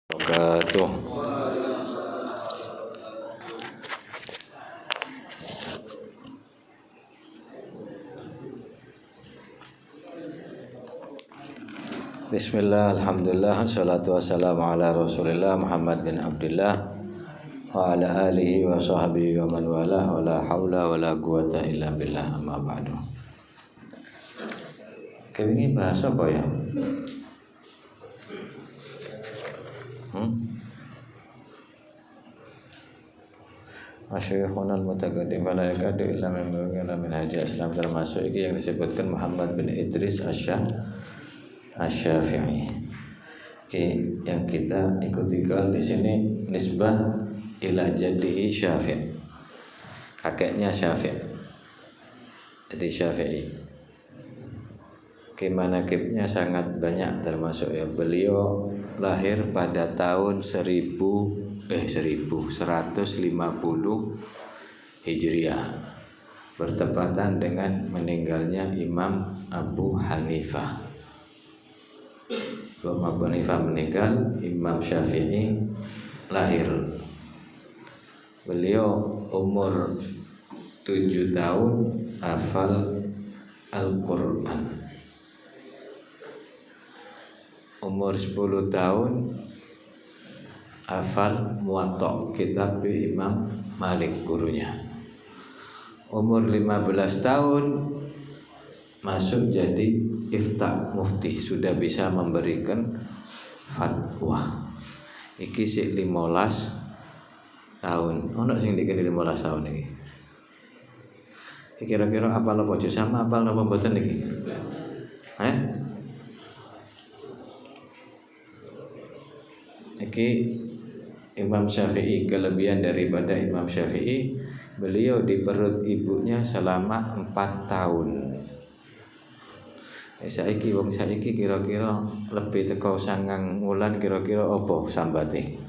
Wabarakatuh. Bismillah, alhamdulillah, salatu wassalamu ala rasulillah Muhammad bin Abdullah wa ala alihi wa sahbihi wa man wala wa la hawla wa la quwata illa billah, amma ba'du. Kewingi bahasa apa ya? Masyayikhuna al-mutaqaddim fala yakadu illa min haji Islam, termasuk ini yang disebutkan Muhammad bin Idris Asy-Syafi'i. Yang kita ikuti di sini nisbah ila jaddihi Syafi'. Kakeknya Syafi'. Jadi Syafi'i. Manaqibnya sangat banyak, termasuk ya beliau lahir pada tahun 1150 Hijriah, bertepatan dengan meninggalnya Imam Abu Hanifah. Imam Abu Hanifah meninggal, Imam Syafi'i lahir. Beliau umur 7 tahun hafal Al-Quran. Umur 10 tahun hafal Muwatta, kitab Imam Malik gurunya. Umur 15 tahun masuk jadi ifta mufti, sudah bisa memberikan fatwa. Iki sik 15 tahun. Ono sing dikene 15 tahun iki. Kira-kira apal apa aja sama apal apa mboten iki? Iki Imam Syafi'i, kelebihan daripada Imam Syafi'i, beliau di perut ibunya selama 4 tahun. Saiki wong saiki kira-kira lebih teko 9 wulan, kira-kira apa sambate?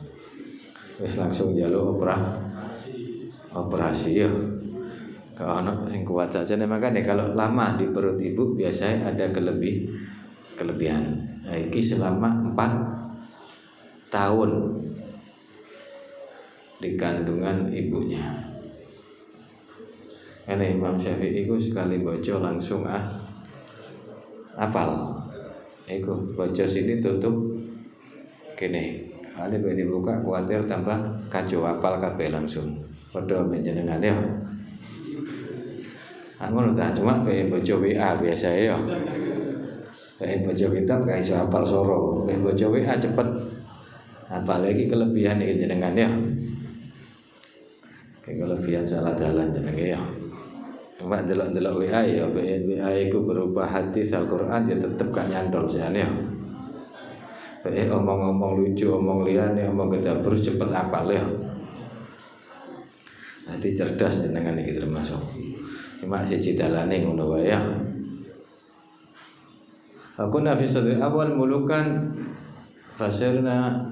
Wis langsung njaluk operasi ya. Kalau yang kuat saja, makanya kalau lama di perut ibu biasanya ada kelebihan. Nah, iki selama 4 tahun di kandungan ibunya. Karena Imam Syafi'i itu sekali baca langsung apal. Iku baca sini tutup kene. Kali bedi buka kuatir tambah kacau, apal kabeh langsung. Padha menjenengan ya. Ngono ta, cuma baca WA biasa ya. Baca kitab gak iso apal soro. Baca WA cepet. Apalagi kelebihan iki jenengan ya. Kelebihan salah dalan jenenge ya. Cuma delok-delok WA ya, WA iku berupa hadis Al-Qur'an ya tetep gak nyantol sean ya. Omong-omong lucu, omong liyane, omong gedabur cepet apal ya. Hati cerdas jenengan iki termasuk. Cuma siji dalane ngono wae ya. Aku nafis awal mulukan fasirna.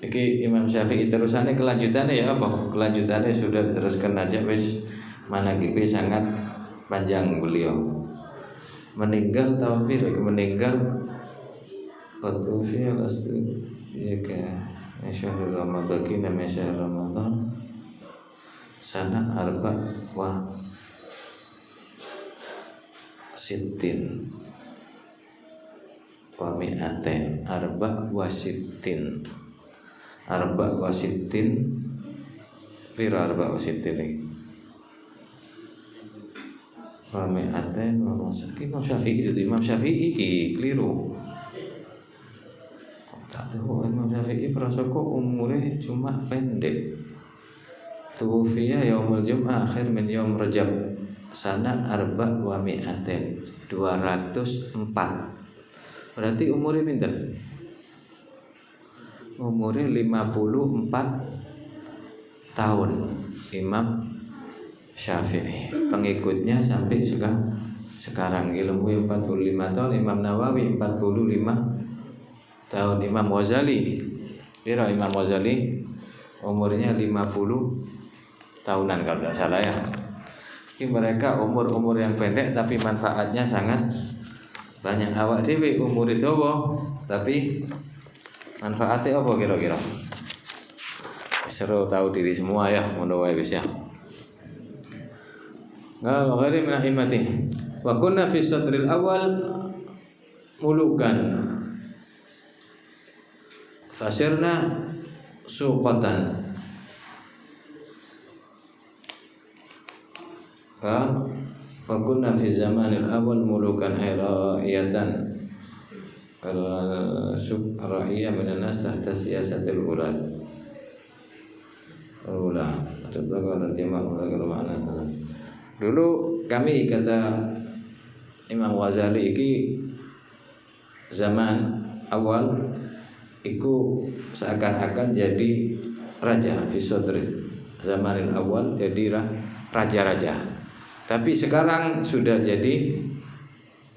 Iki Imam Syafi'i terusannya kelanjutannya ya apa? Kelanjutannya sudah diteruskan aja wis, manaqibnya sangat panjang beliau. Meninggal tahun piro? Meninggal Qadrufi al-Asri ya ka syahrul Ramadan, nama syahrul Ramadan sana arba wa sittin wa mi'atain arba wa sittin. Arba wasittin pira arba wasittin iki wa mi'atain wa masaki. Imam Syafi'i itu Imam Syafi'i iki keliru. Tak tahu Imam Syafi'i prasoko umure cuma pendek. Tuwfiya yaumul jum'ah akhir min yaum Rajab sana arba wa mi'atain 204. Berarti umure pinten? Umurnya 54 tahun Imam Syafi'i. Pengikutnya sampai sekarang ilmu 45 tahun. Imam Nawawi 45 tahun. Imam Ghazali, Imam Ghazali umurnya 50 tahunan kalau tidak salah ya. Ini mereka umur-umur yang pendek tapi manfaatnya sangat banyak. Awak dhewe umur dawa tapi Manfaatnya apa kira-kira? Seru tahu diri semua ya, ngono wae wis ya. Qala ghairi min himati. Wa kunna fi sadril awal mulukan. Fasirna suqatan. Wa kunna fi zamanil awal mulukan ra'iyatan. Kalau ra'iyah minan nas tahta siyasatil ulad. Dulu kami kata Imam Ghazali iki zaman awal iku seakan-akan jadi raja fi sadri zamanil awal, jadi raja-raja. Tapi sekarang sudah jadi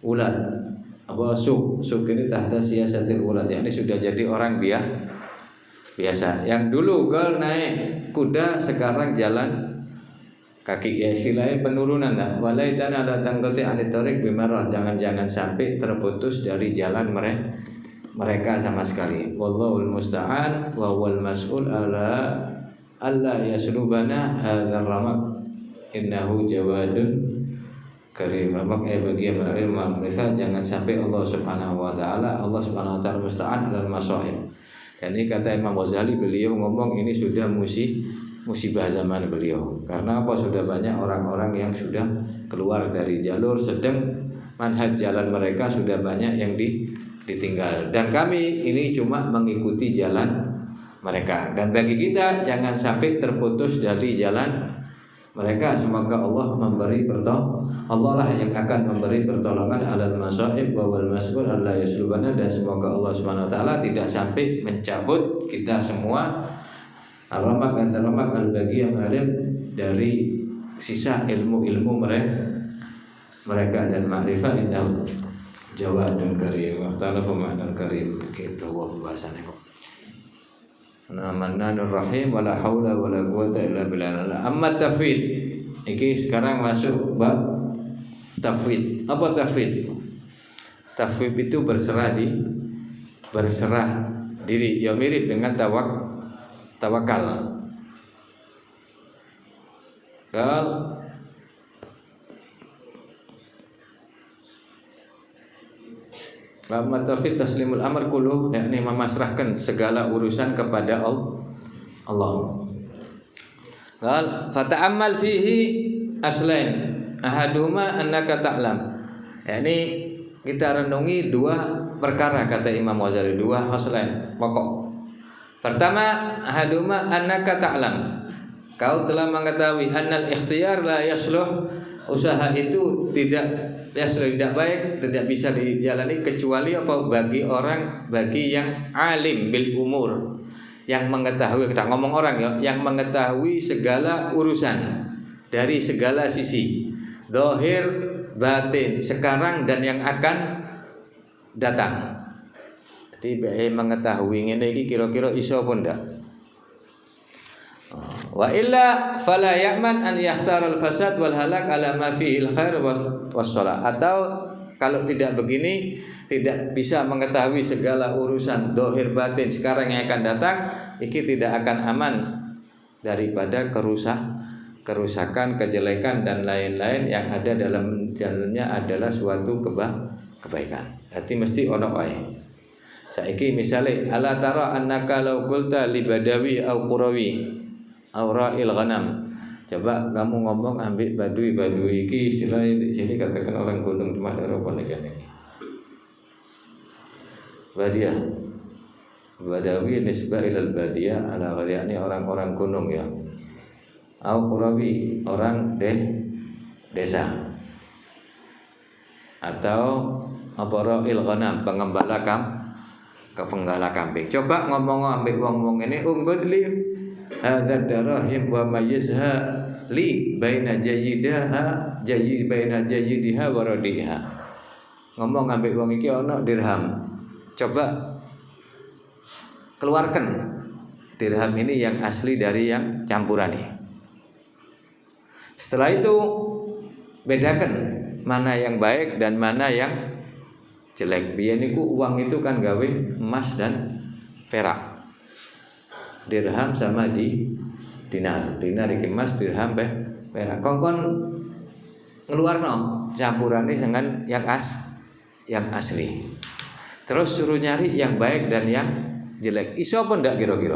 ulad. Apa suk ini tahta siyasatil ulad, yakni sudah jadi orang biasa. Yang dulu gal naik kuda, sekarang jalan kaki. Ya istilahnya penurunan dah. Walaitana la tangqati anit tariq bimarrah, jangan sampai terputus dari jalan mereka sama sekali. Wallahul musta'an wa huwal mas'ul ala alla yaslubana hadzal ramak innahu jawadun karim. Ramak bagi yang berilmu ma'rifah, jangan sampai Allah Subhanahu wa taala musta'an alal masahib. Dan ini kata Imam Ghazali, beliau ngomong ini sudah musibah zaman beliau. Karena apa? Sudah banyak orang-orang yang sudah keluar dari jalur, sedang manhaj jalan mereka sudah banyak yang ditinggal. Dan kami ini cuma mengikuti jalan mereka. Dan bagi kita jangan sampai terputus dari jalan mereka. Semoga Allah memberi Allah lah yang akan memberi pertolongan alal masaib wa wal mas'ul alla yaslubana, dan semoga Allah Subhanahu wa taala tidak sampai mencabut kita semua al-ramak al-bagi yang ada dari sisa ilmu-ilmu mereka dan ma'rifah innahu jawadun karim wa ta'alafu ma'nal karim. Gitu bahasannya kok. Mananur rahim wala haula wala quwata illa billah. Amma tafwid, iki sekarang masuk bab tafwid. Apa tafwid? Tafwid itu berserah diri. Ya mirip dengan tawakal. Lama tafwid taslimul amr kulluh, yakni memasrahkan segala urusan kepada Allah. Qal fata'ammal fihi aslain ahaduma annaka ta'lam. Yakni kita renungi dua perkara, kata Imam Ghazali, dua aslain pokok. Pertama, ahaduma annaka ta'lam, kau telah mengetahui annal ikhtiyar la yasluh, usaha itu tidak baik, tidak bisa dijalani kecuali apa? Bagi yang alim bil umur, yang mengetahui, kita ngomong orang ya, yang mengetahui segala urusan dari segala sisi, zahir batin, sekarang dan yang akan datang. Jadi mengetahui ngene iki kira-kira iso apa ndak? Wa illa fala ya'man an yakhtaral fasad wal halak ala ma fihi al khair was shalah. Atau kalau tidak begini, tidak bisa mengetahui segala urusan zahir batin sekarang yang akan datang, iki tidak akan aman daripada kerusakan, kejelekan dan lain-lain yang ada dalam jalannya adalah suatu kebaikan. Berarti mesti ono wae. Saiki misale ala tara annaka law qulta li badawi au qurawi au ra'il ghanam. Coba kamu ngomong ambil badui iki, istilah di sini katakan orang gunung, cuma daerah Pontianak ini. Badawi nisbah ilal badiyah ala ghairi, orang-orang gunung ya. Au qurawi, orang desa. Atau apa ra'il ghanam, pengembala kambing. Coba ngomong ambek wong-wong ini, unggul li hadzal darahim wa mayyizha li baina jayyidiha wa radiha. Ngomong ambek wong iki ana dirham. Coba keluarkan dirham ini yang asli dari yang campuran ini. Setelah itu bedakan mana yang baik dan mana yang jelek. Biyen niku uang itu kan gawe emas dan perak. Dirham sama dinar. Dinar iki emas, dirham perak. Kongkon ngeluarno campurannya dengan yang asli. Terus suruh nyari yang baik dan yang jelek. Iso apa ndak kira-kira?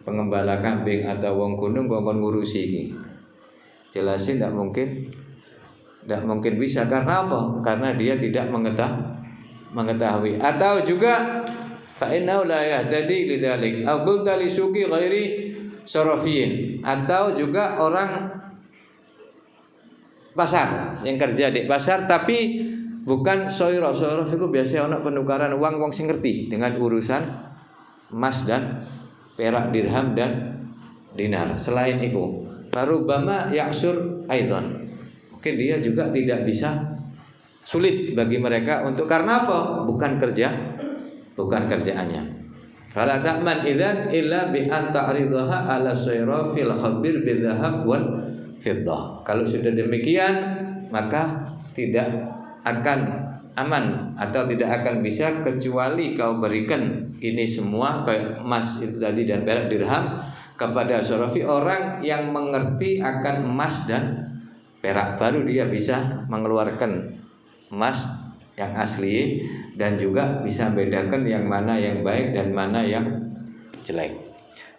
Pengembala kambing atau wong gunung kongkon ngurusi iki. Jelasin ndak mungkin bisa. Karena apa? Karena dia tidak mengetahui. Atau juga fa innahu la yahtadi lidzalik. Au qulta li suqi ghairi sarafiyin. Atau juga orang pasar yang kerja di pasar tapi bukan soiro itu biasanya ono penukaran uang wong sing ngerti dengan urusan emas dan perak, dirham dan dinar. Selain itu, farubama ya'sur aidan. Mungkin dia juga tidak bisa, sulit bagi mereka untuk, karena apa? Bukan kerjaannya. Fala ta'man idzan illa bi an ta'ridaha ala sayrafil khabir bil dhahab wal fiddah. Kalau sudah demikian maka tidak akan aman atau tidak akan bisa kecuali kau berikan ini semua kayak emas itu tadi dan perak, dirham kepada syarafi, orang yang mengerti akan emas dan perak, baru dia bisa mengeluarkan emas yang asli dan juga bisa bedakan yang mana yang baik dan mana yang jelek.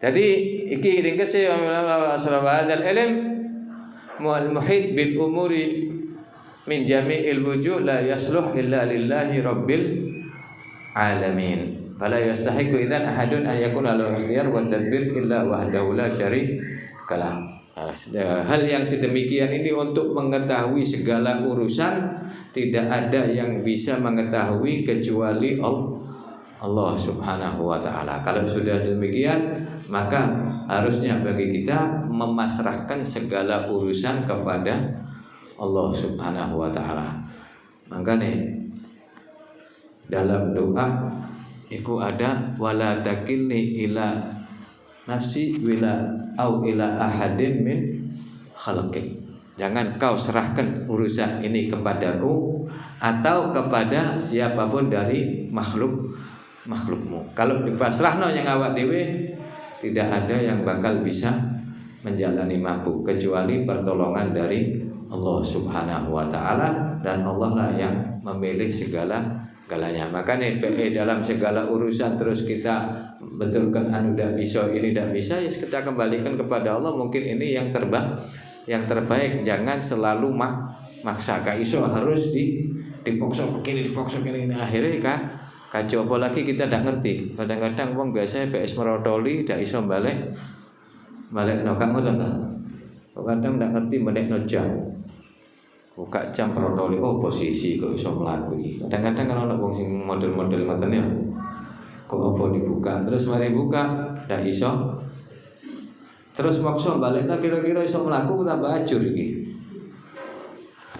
Jadi iki ringkes asal hadzal ilm muhit bil umuri min jami'il wujuh la yasluh illa lillahi rabbil alamin. Fala yastahiqu idzan ahadun an yakuna lahu ikhtiyar wa tadbir illa wahdahu la syarika lah. Hal yang sedemikian ini untuk mengetahui segala urusan, tidak ada yang bisa mengetahui kecuali Allah Subhanahu wa taala. Kalau sudah demikian, maka harusnya bagi kita memasrahkan segala urusan kepada Allah Subhanahu wa taala. Makanya dalam doa itu ada wala takilni ila nafsi wila au ila ahadin min khalqik. Jangan kau serahkan urusan ini kepadaku atau kepada siapapun dari makhlukmu. Kalau dipasrahno yang awak dewe, tidak ada yang bakal bisa menjalani mampu kecuali pertolongan dari Allah Subhanahu wa taala, dan Allah lah yang memilih segala-galanya. Makanya dalam segala urusan terus kita betulkan tidak bisa, ini tidak bisa, ya kita kembalikan kepada Allah. Mungkin ini yang terbaik. Jangan selalu maksa iso harus dipaksa begini, dipaksa begini, akhirnya kacau. Apalagi kita tidak ngerti. Kadang-kadang wong biasanya PS merotoli tidak iso balik no kamu tentang. Kadang tidak ngerti balik no jam. Buka jam merotoli, oh posisi kok iso melaku. Kadang-kadang kalau ada wong sing model-model ngoten ya, kok apa dibuka, terus mari buka tidak iso. Terus maksa baliknya kira-kira iso melaku tambah ajur iki.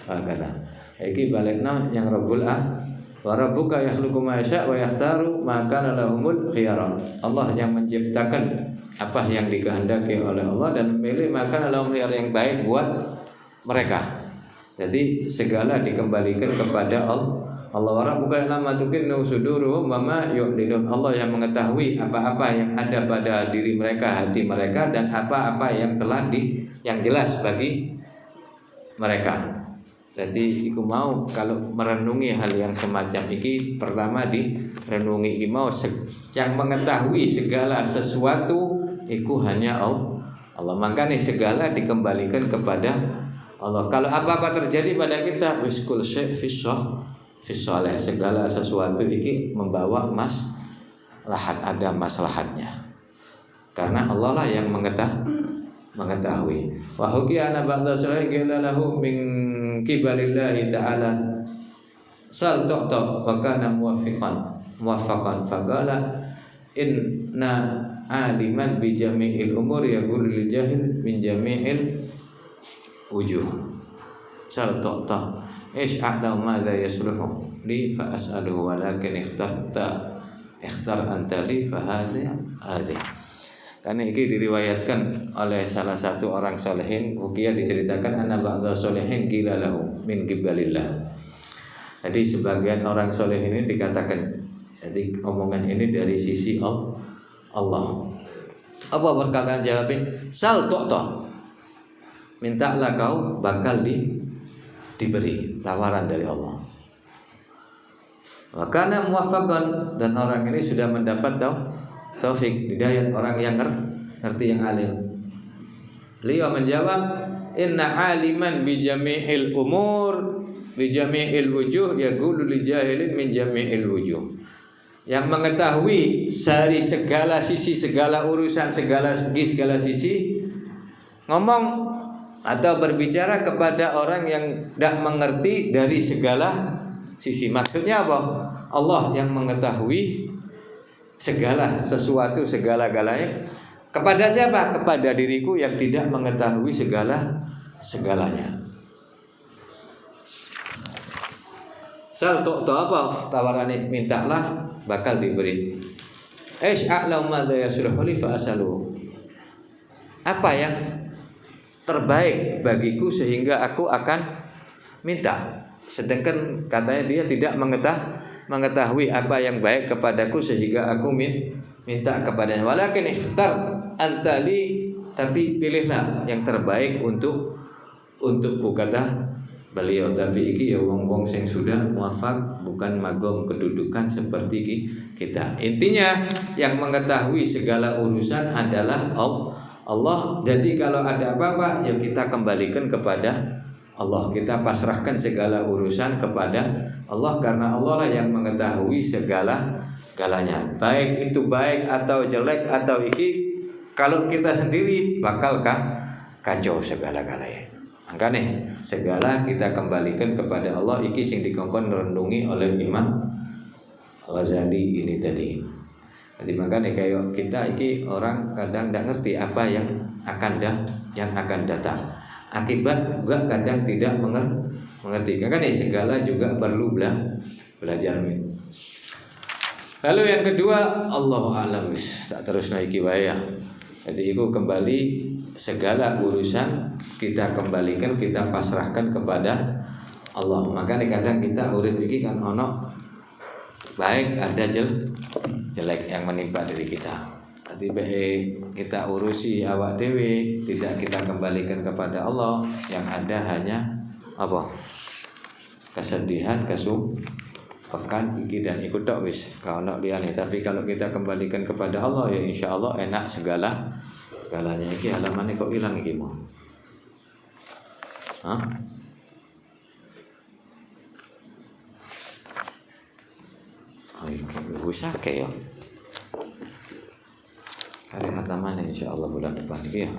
Kata iki balikna yang Rabbul wa rabbuka yakhluqu ma yasha wa yakhtaru ma kana lahumul khiyara. Allah yang menciptakan apa yang dikehendaki oleh Allah dan memilih maka lahum khiyar yang baik buat mereka. Jadi segala dikembalikan kepada Allah wa rabbuka ya'lamu ma tukinnu suduruhum wa ma yu'linun. Allah yang mengetahui apa-apa yang ada pada diri mereka, hati mereka, dan apa-apa yang telah yang jelas bagi mereka. Jadi iku mau kalau merenungi hal yang semacam ini, pertama direnungi mau yang mengetahui segala sesuatu iku hanya Allah. Makanya segala dikembalikan kepada Allah. Kalau apa-apa terjadi pada kita, wiskul syai' fisoleh, segala sesuatu ini membawa maslahat, ada maslahatnya. Karena Allah lah yang mengetahui. Wa hukiya ana ba'da salih qila lahu min qibalillahi ta'ala sal tu'ta wa kana muwaffaqan faqala inna aliman bi jami'il umuri yaqulu lil jahil min jami'il wujuh. Sal tu'ta ish a'lamu madza yasluhu li fa as'aluhu walakin ikhtar anta li fa hadhi. Karena ini diriwayatkan oleh salah satu orang solehin. Ukiyah diceritakan anna ba'dha solehin qila lahu min qibalillah. Jadi sebagian orang solehin ini dikatakan Jadi omongan ini dari sisi Allah. Apa perkataan jawabnya? Sal tu'ta. Mintalah kau bakal diberi, tawaran dari Allah. Makanya muwaffaqan, dan orang ini sudah mendapat taufik, hidayat, orang yang ngerti, yang alim. Beliau menjawab, inna aliman bi jami'il umur bi jami'il wujuh yaqulu li jahilin min jami'il wujuh. Yang mengetahui dari segala sisi, segala urusan, segala segi, segala sisi, ngomong atau berbicara kepada orang yang tidak mengerti dari segala sisi. Maksudnya apa? Allah yang mengetahui segala sesuatu, segala-galanya. Kepada siapa? Kepada diriku yang tidak mengetahui segalanya. Sal tu'ta, apa tawarannya? Mintalah bakal diberi. A'lamu madza yasluhu li fa asalu. Apa yang terbaik bagiku sehingga aku akan minta. Sedangkan katanya dia tidak mengetahui apa yang baik kepadaku sehingga aku minta kepadanya. Walakin ikhtar antali, tapi pilihlah yang terbaik untukku, kata beliau. Tapi iki ya wong-wong sing sudah muafak, bukan magom kedudukan seperti kita. Intinya yang mengetahui segala urusan adalah Allah. Jadi kalau ada apa-apa ya kita kembalikan kepada Allah. Kita pasrahkan segala urusan kepada Allah, karena Allah lah yang mengetahui segala-galanya. Baik itu baik atau jelek atau iki, kalau kita sendiri bakal kacau segala-galanya. Makanya segala kita kembalikan kepada Allah. Iki sing dikongkon renungi oleh Imam Ghazali ini tadi. Jadi makanya kayak kita iki orang kadang tidak ngerti apa yang akan datang. Akibat juga kadang tidak mengerti. Makanya segala juga perlu belajar. Lalu yang kedua, Allahu a'lam, tak terus naiki wae. Jadi itu kembali segala urusan kita kembalikan, kita pasrahkan kepada Allah. Makanya kadang kita urip iki kan ono baik ada jelek yang menimpa diri kita. Jadi kita urusi awak dewe, tidak kita kembalikan kepada Allah, yang ada hanya apa? Kesedihan, pekan iki dan ikut tok wis kalau liyane. Tapi kalau kita kembalikan kepada Allah ya insyaallah enak segalanya. Iki halamane kok hilang iki mau. Hah? Oh, iki wis akeh ya. Hari hataman insyaallah bulan depan iki ya.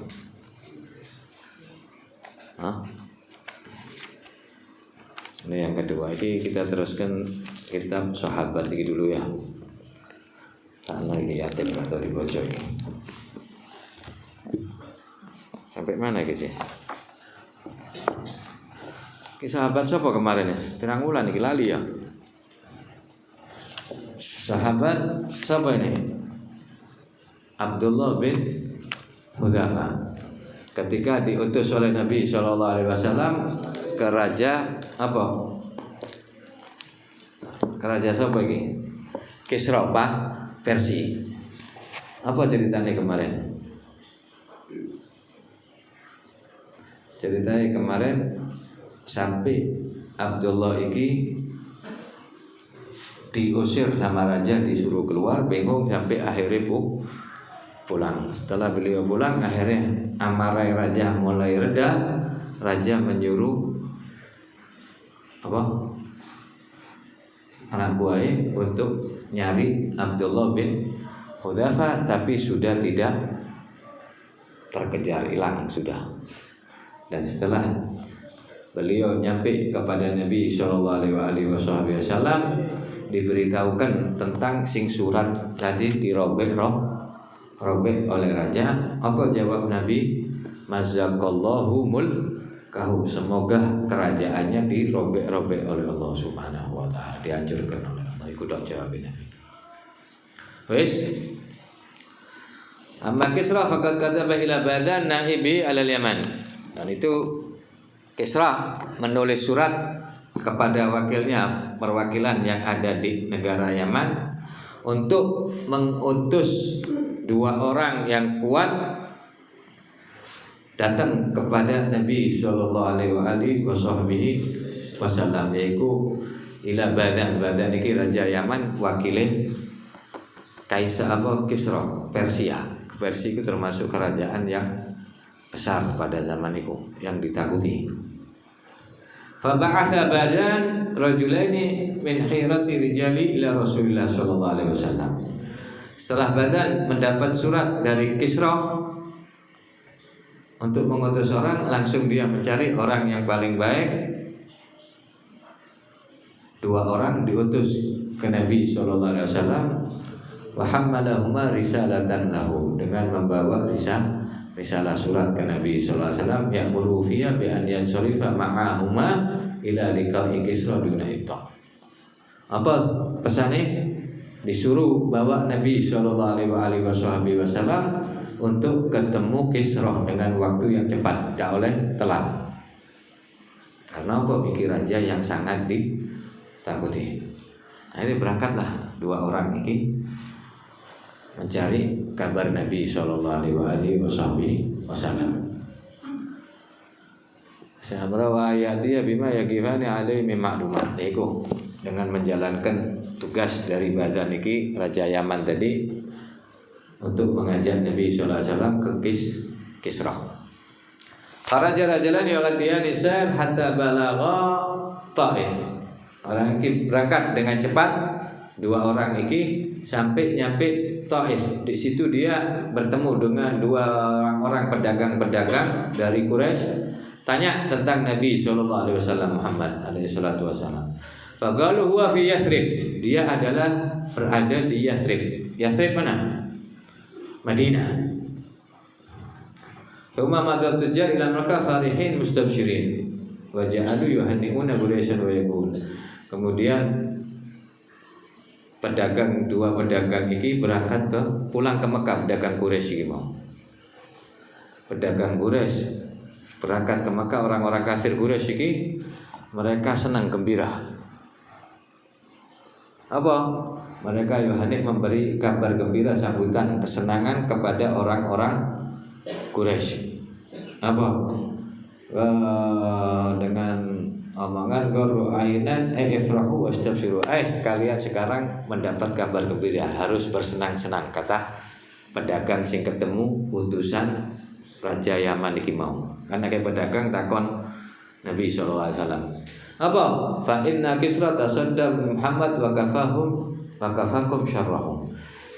Hah? Ini yang kedua, ini kita teruskan kitab sahabat ini dulu ya. Karena ini yatim atau dibaca ini. Sampai mana guys sih? Kisah sahabat siapa kemarin ya? Pirang wulan iki lali ya. Sahabat siapa ini? Abdullah bin Hudzafah. Ketika diutus oleh Nabi SAW ke raja apa? Raja siapa lagi? Kisra Persia. Apa ceritanya kemarin? Ceritanya kemarin sampai Abdullah ini diusir sama raja, disuruh keluar, bingung sampai akhirnya pulang. Setelah beliau pulang, akhirnya amarah raja mulai reda. Raja menyuruh anak buahnya untuk nyari Abdullah bin Hudzafah, tapi sudah tidak terkejar, hilang sudah. Dan setelah beliau nyampe kepada Nabi SAW, diberitahukan tentang sing surat tadi dirobek oleh raja. Apa jawab Nabi? Mazakallahu mulkahu, semoga kerajaannya dirobek-robek oleh Allah Subhanahu wa taala, dihancurkan oleh Allah. Iku dak jawab Nabi. Wis. Amma Kisra faqad kataba ila Badan naibi alal Yaman. Dan itu Kisra menulis surat kepada wakilnya, perwakilan yang ada di negara Yaman. untuk mengutus 2 orang yang kuat datang kepada Nabi sallallahu alaihi wasallam, yaitu ila Badan. Badan iki raja Yaman, wakile Kaisar Kisra Persia. Persia itu termasuk kerajaan yang besar pada zaman itu yang ditakuti. Fa ba'atha Badan rajulaini min khirati rijali ila Rasulillah sallallahu alaihi wasallam. Setelah Badan mendapat surat dari Kisra untuk mengutus orang, langsung dia mencari orang yang paling baik. 2 orang diutus ke Nabi sallallahu alaihi wasallam, wa hammalahuma risalatan lahu, dengan membawa risalah surat ke Nabi sallallahu alaihi wasallam, ya'muru fiha bi an yansarifa ma'ahuma ila liqa'i Kisra duna ibta. Apa pesannya? Disuruh bawa Nabi sallallahu alaihi wasallam untuk ketemu Kisra dengan waktu yang cepat, tidak oleh telat. Karena apa? Mikir raja yang sangat ditakuti. Nah, ini berangkatlah 2 orang ini mencari kabar Nabi sallallahu alaihi wasallam. Samrawayati bima yaqifani alaihi min ma'lumat. Iku dengan menjalankan tugas dari Badan iki raja Yaman tadi untuk mengajak Nabi sallallahu alaihi wasallam ke Kisra. Kharaja rajulan yaqdiyani sar hatta balagha Taif. Orang ini berangkat dengan cepat, 2 orang ini sampai nyampe Taif. Di situ dia bertemu dengan 2 orang pedagang-pedagang dari Quraisy, tanya tentang Nabi sallallahu alaihi wasallam, Muhammad alaihi salatu wasallam. Faqalu huwa fi Yathrib. Dia adalah berada di Yathrib. Yathrib mana? Madinah. Thumma madha tujar ila Makkah farihin mustabshirin wa ja'alu yuhanni'una Quraisyan wa yaqul. Kemudian dua pedagang ini berangkat pulang ke Mekah. Pedagang Quraisy ini mau. Pedagang Quraisy berangkat ke Mekah, orang-orang kafir Quraisy ini mereka senang gembira. Apa? Mereka Yohanes memberi kabar gembira, sambutan, kesenangan kepada orang-orang Quraisy. Apa? Dengan omongan qurru ainan ifrahu wastabshiru. Kalian sekarang mendapat kabar gembira, harus bersenang-senang, kata pedagang sing ketemu utusan Raja Yaman iki mau. Karena kayak pedagang takon Nabi sallallahu alaihi wasallam. Apa? Fa inna Kisra tasadda Muhammad wa kafakum syarrahum.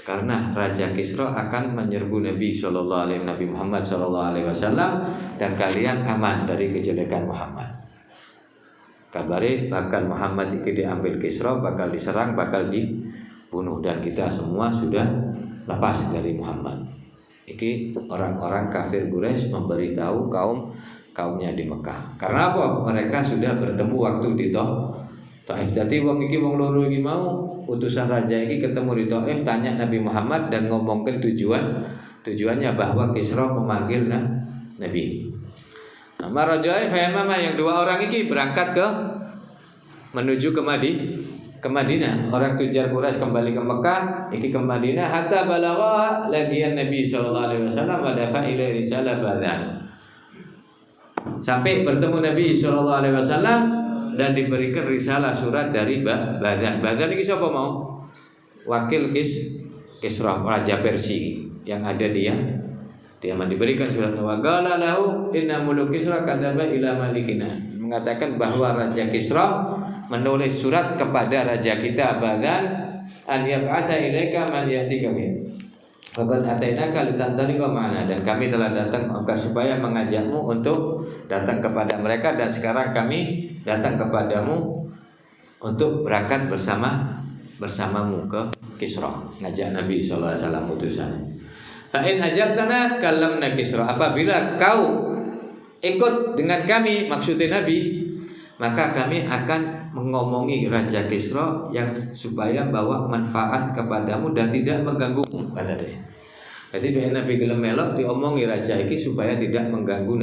Karena Raja Kisra akan menyerbu Nabi Muhammad sallallahu alaihi wasallam dan kalian aman dari kejelekan Muhammad. Kabare bakal Muhammad iki diambil Kisra, bakal diserang, bakal dibunuh, dan kita semua sudah lepas dari Muhammad. Iki orang-orang kafir Quraisy memberitahu kaumnya di Mekah. Karena apa? Mereka sudah bertemu waktu di Taif. Jadi wong loro iki mau utusan raja iki ketemu di Taif, tanya Nabi Muhammad dan ngomongkan tujuannya bahwa Kisra memanggil Nabi. Nama rajulain fayamama, yang 2 orang iki berangkat menuju ke Madinah. Orang tujar Quraisy kembali ke Mekah, iki ke Madinah hatta balagha lagian Nabi sallallahu alaihi wasallam wa dafa ila risalah Badan. Sampai bertemu Nabi sallallahu alaihi wasallam dan diberikan risalah surat dari Badan. Badan ini siapa mau? Wakil Kisra, Raja Persia yang ada dia diberikan surat wa qala lahu inna muluk Kisra kataba ila malikina. Mengatakan bahwa Raja Kisra menulis surat kepada raja kita Badan an yab'atha ilaika man yatika min. Faqad atainaka litantaliqa ma'ana, dan kami telah datang agar supaya mengajakmu untuk datang kepada mereka, dan sekarang kami datang kepadamu untuk berangkat bersamamu ke Kisra. Ngajak Nabi sallallahu alaihi wasallam utusan. Fa in ajabtana kallamna Kisra. Apabila kau ikut dengan kami, maksudnya Nabi, maka kami akan mengomongi Raja Kisra yang supaya bawa manfaat kepadamu dan tidak mengganggumu, kata dia. Jadi biar Nabi gelem melok diomongi raja iki supaya tidak mengganggu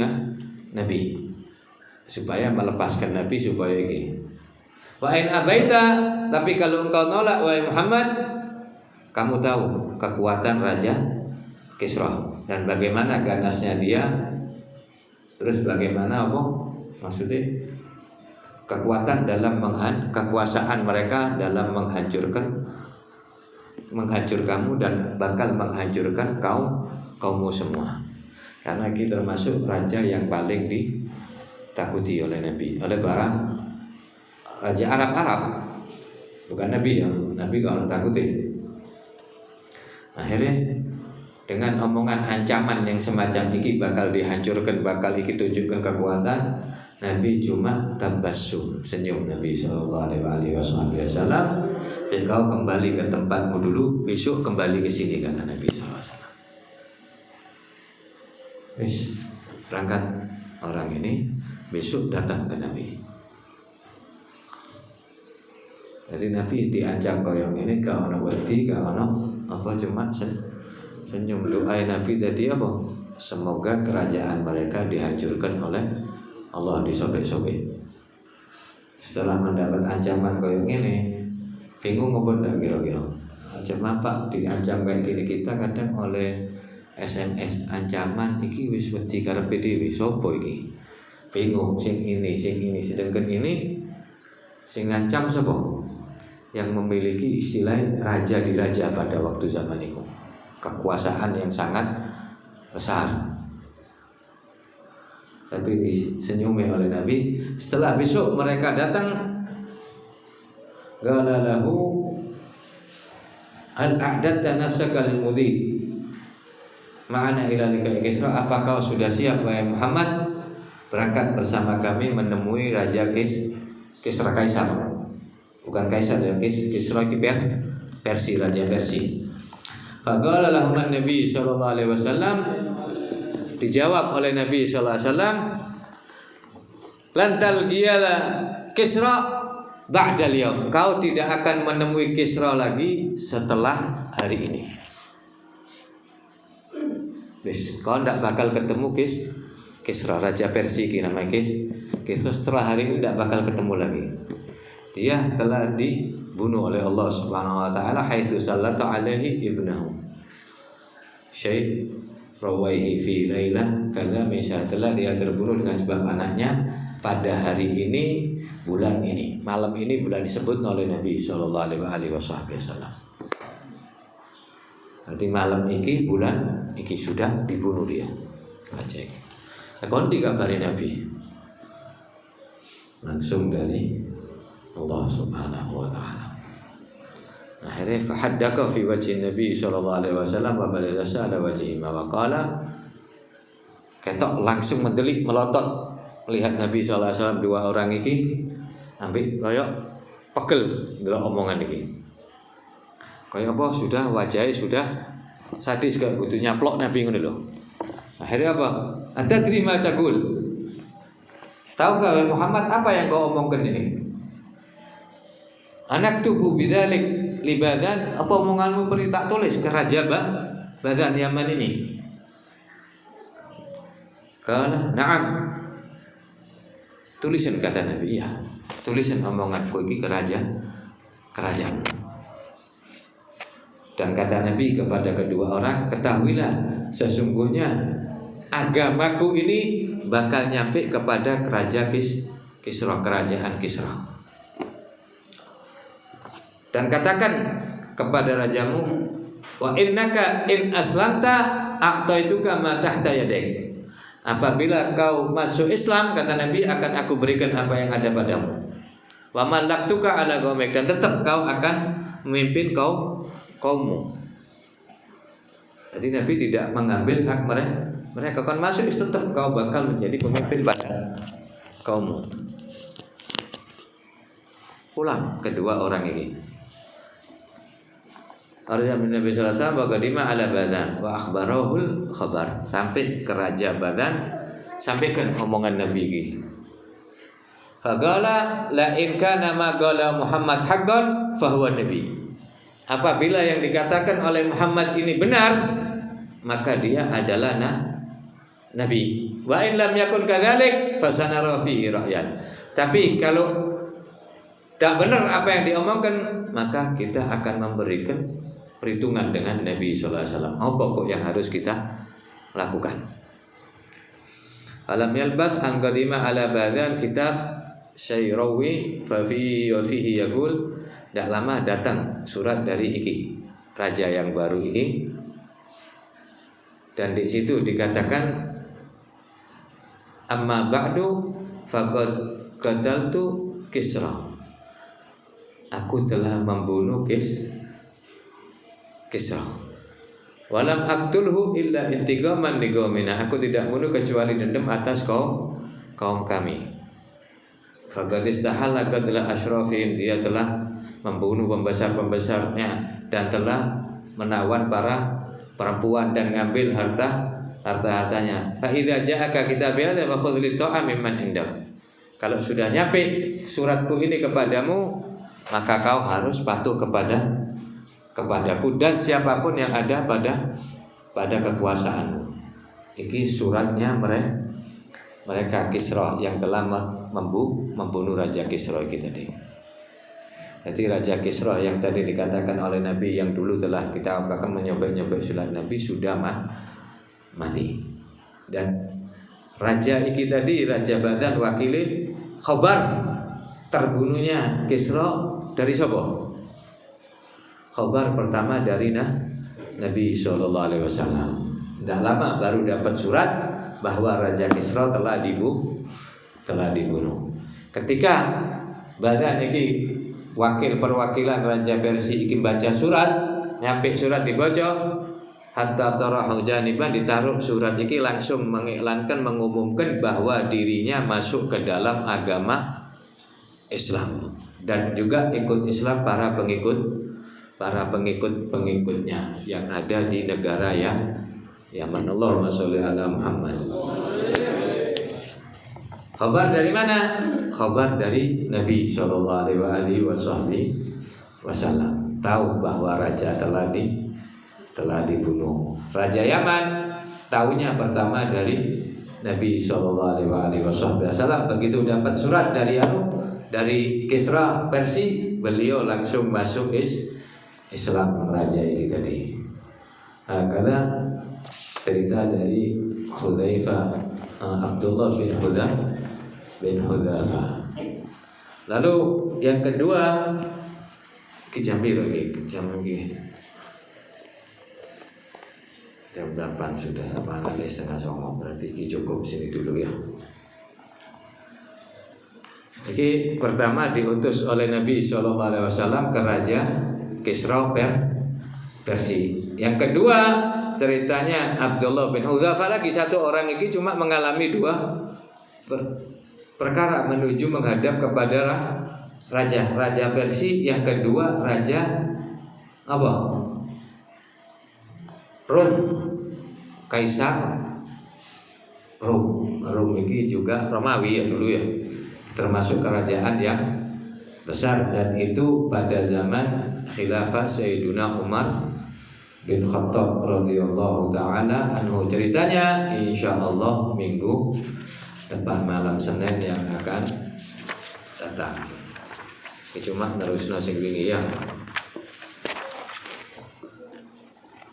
Nabi, supaya melepaskan Nabi supaya iki. Wa in abaita, tapi kalau engkau nolak wahai Muhammad, kamu tahu kekuatan Raja Kisra dan bagaimana ganasnya dia, terus bagaimana maksudnya kekuatan dalam kekuasaan mereka dalam menghancur kamu dan bakal menghancurkan kaummu semua. Karena kita termasuk raja yang paling ditakuti oleh Nabi, oleh para raja Arab, bukan Nabi kalau takuti. Akhirnya dengan omongan ancaman yang semacam ini bakal dihancurkan, bakal iki tunjukkan kekuatan, Nabi cuma tabassum, senyum Nabi SAW. Kau kembali ke tempatmu dulu, besok kembali ke sini, kata Nabi SAW. Wis berangkat orang ini, besok datang ke Nabi. Jadi Nabi diancam koyong ini, kau ono wedi, kau ono apa, cuma senyum. Doa Nabi tadi apa? Semoga kerajaan mereka dihancurkan oleh Allah, disobek-sobek. Setelah mendapat ancaman koyong ini, bingung apa ndak kira-kira? Macam apa diancam kayak gini? Kita kadang oleh SMS ancaman iki wis wedi karepe dhewe, sapa iki? Bingung, sing ini, sedangkan ini sing ngancam sapa? Yang memiliki istilah raja di raja pada waktu zaman itu. Kekuasaan yang sangat besar. Tapi disenyumi oleh Nabi. Setelah besok mereka datang, qala lahu al a'datta nafsaka lil mudhi ma'ana ila liqa'i Kisra. Apa kau sudah siap wahai Muhammad berangkat bersama kami menemui Raja Kisra, Kaisar, bukan Kaisar ya, Kisra Persi, Raja Persi. Faqala lahum Nabi sallallahu alaihi wasallam, dijawab oleh Nabi sallallahu alaihi wasallam, lantal giyala Kisra ba'dal yaum, kau tidak akan menemui Kisra lagi setelah hari ini. Kau tidak bakal ketemu Kisra, Raja Persia namanya Kisra. Setelah hari ini tidak bakal ketemu lagi. Dia telah dibunuh oleh Allah Subhanahu wa taala, haitsu sallatu alaihi ibnahu Syekh Rawaihi fi lailah kaza misal, telah dia terbunuh dengan sebab anaknya pada hari ini, bulan ini, malam ini, bulan disebut oleh Nabi sallallahu alaihi wasallam. Nanti malam iki, bulan iki sudah dibunuh dia. Aja. Kon dikabari Nabi langsung dari Allah Subhanahu wa taala. Akhirnya fahaddaka fi wajhi Nabi sallallahu alaihi wasallam wa balasa ala wajhi ma waqala. Ketok langsung mendelik, melotot melihat Nabi SAW dua orang iki, ambil koyok pegel ndelok omongan iki. Koyok apa sudah wajahnya sudah sadis kayak kudu nyaplok Nabi ngono lho. Akhirnya apa? Ada terima taqul. Tahukah Muhammad apa yang kau omongkan ini? Anak tubuh bidzalik libadan, apa omonganmu beri tak tulis ke Raja Badan Yaman ini? Kala na'am. Tulisan, kata Nabi, iya, tulisan omonganku ini ke kerajaan. Dan kata Nabi kepada kedua orang, ketahuilah sesungguhnya agamaku ini bakal nyampe kepada kerajaan Kisra, kerajaan Kisra. Dan katakan kepada rajamu, wa innaka in aslanta a'taituka ma tahta yadik. Apabila kau masuk Islam, kata Nabi, akan aku berikan apa yang ada padamu. Wa malaktuka ala qaumik, dan tetap kau akan memimpin kaummu. Jadi Nabi tidak mengambil hak mereka kan masuk, tetap kau bakal menjadi pemimpin pada kaummu. Pulang kedua orang ini. Artinya Nabi sallallahu alaihi wasallam baqadima ala Badan wa akhbarahul khabar, sampai ke Raja Badan, sampaikan omongan Nabi ini. Faqala la in kana ma qala Muhammad haqqan fa huwa nabi. Apabila yang dikatakan oleh Muhammad ini benar, maka dia adalah nabi. Wa in lam yakun kadzalik fasanara fihi ra'yan. Tapi kalau tak benar apa yang diomongkan, maka kita akan memberikan perhitungan dengan Nabi sallallahu alaihi wasallam. Apa pokok yang harus kita lakukan? Alam yalbas an qadima ala badan kitab Syairawi fa fihi yaqul, tidak lama datang surat dari iki raja yang baru ini, dan di situ dikatakan amma ba'du faqad qataltu Kisra, aku telah membunuh Kisra. Walam aqtulhu illa intiqaman liqaumina, aku tidak bunuh kecuali dendam atas kaum kami. Faqad istahalla qatla asyrafihim, dia telah membunuh pembesar-pembesarnya dan telah menawan para perempuan dan ngambil harta-hartanya. Fa idza ja'aka kitabi hadza fa khudh li ta'am mimman indak. Kalau sudah nyampe suratku ini kepadamu, maka kau harus patuh kepadaku dan siapapun yang ada pada kekuasaanmu. Ini suratnya mereka Kisra yang telah membunuh Raja Kisra itu tadi. Jadi Raja Kisra yang tadi dikatakan oleh Nabi yang dulu telah kita akan menyobek-nyobek surat Nabi sudah mati. Dan Raja iki tadi, Raja Badan wakili khabar terbunuhnya Kisra dari siapa? Khabar pertama dari Nabi sallallahu alaihi wasallam. Tidak lama baru dapat surat bahwa Raja Kisra telah dibunuh. Ketika Badan iki wakil perwakilan Raja Persia iki baca surat, nyampe surat dibaca, hatta tarahu janiban, ditaruh surat iki langsung mengiklankan, mengumumkan bahwa dirinya masuk ke dalam agama Islam dan juga ikut Islam para pengikutnya yang ada di negara Yaman. Allahumma sholli ala Muhammad. Khabar dari mana? Khabar dari Nabi sallallahu alaihi wasallam. Tahu bahwa raja telah dibunuh. Raja Yaman tahunya pertama dari Nabi sallallahu alaihi wasallam. Begitu dapat surat dari Kisra Persia, beliau langsung masuk Islam raja ini tadi. Karena cerita dari Abdullah bin Hudzafah. Lalu yang kedua jam lagi. Jam 8 sudah, apa nanti setengah 9, berarti cukup sini dulu ya. Jadi pertama diutus oleh Nabi SAW ke Raja Kisra Persia. Yang kedua ceritanya Abdullah bin Hudzafah lagi, satu orang ini cuma mengalami dua perkara menuju menghadap kepada Raja Persia. Yang kedua Raja Rum, Kaisar Rum ini juga Romawi ya dulu ya, termasuk kerajaan yang besar, dan itu pada zaman khilafah Sayyiduna Umar bin Khattab radhiyallahu taala anhu. Ceritanya insyaallah minggu depan malam Senin yang akan datang. Cuma terusno sing wingi ya.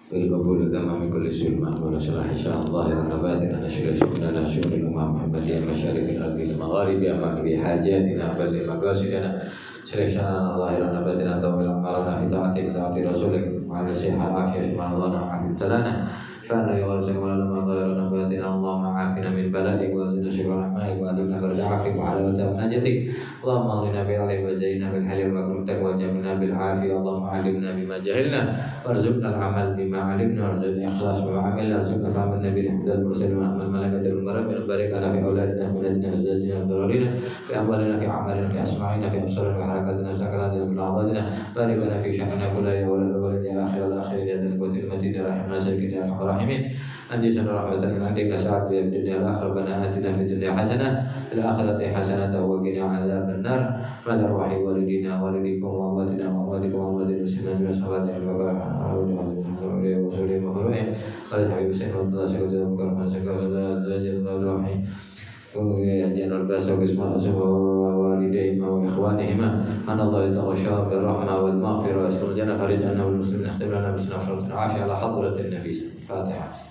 Bilqabul tamam kulli sulma wa nasrah insyaallah rabbana nashra shukran syukur Muhammadiyah masyariqil ardi magharibiha bi hajatina bal maqasidina syarika Allah rabbana tawil amalana fi taati rasulik wa ala sihhat afiyah subhanallah wa talana fa'ala yawzak wa lama ghayrana batina Allahumma afina min bala'ik wa zidna syukran rahmatik wa adna barja'afik wa ala ta'anajatik Allahumma alina bi alaihi wa zaina bil halim wa kumtak wa jamina bil afiyah Allahumma alimna bima jahilna warzuqna al-amal bima alimna warzuqna ikhlas wa amilna warzuqna fahman nabi al-hamdal mursalin wa amal malakatul mukarramin barik ala fi auladina wa azwajina wa dhurrina fi amwalina fi a'malina fi asma'ina fi absarina wa harakatina sakaratina bil a'dadina barik lana fi sya'nina kullaya wa lana ya akhir al-akhirin ya dal qutil matid rahimna sayyidina rahimin anji sana rahmatan min indika sa'at bi dunya al-akhirah atina fid dunya hasanah fil akhirati hasanah wa qina adzaban nar wa arwahi walidina walidikum wa amwatina wa amwatikum wa amwatil muslimin wa sallallahu alaihi wa sallam wa sallim يهدينا الباس وقسماء ووالديهما وإخوانهما أن الله يتغشاهم بالرحمة والمغفرة ويسكن الجنة فرج عنه والمسلمين اختم لنا بسنة وعافية على حضرة النبي. الفاتحة.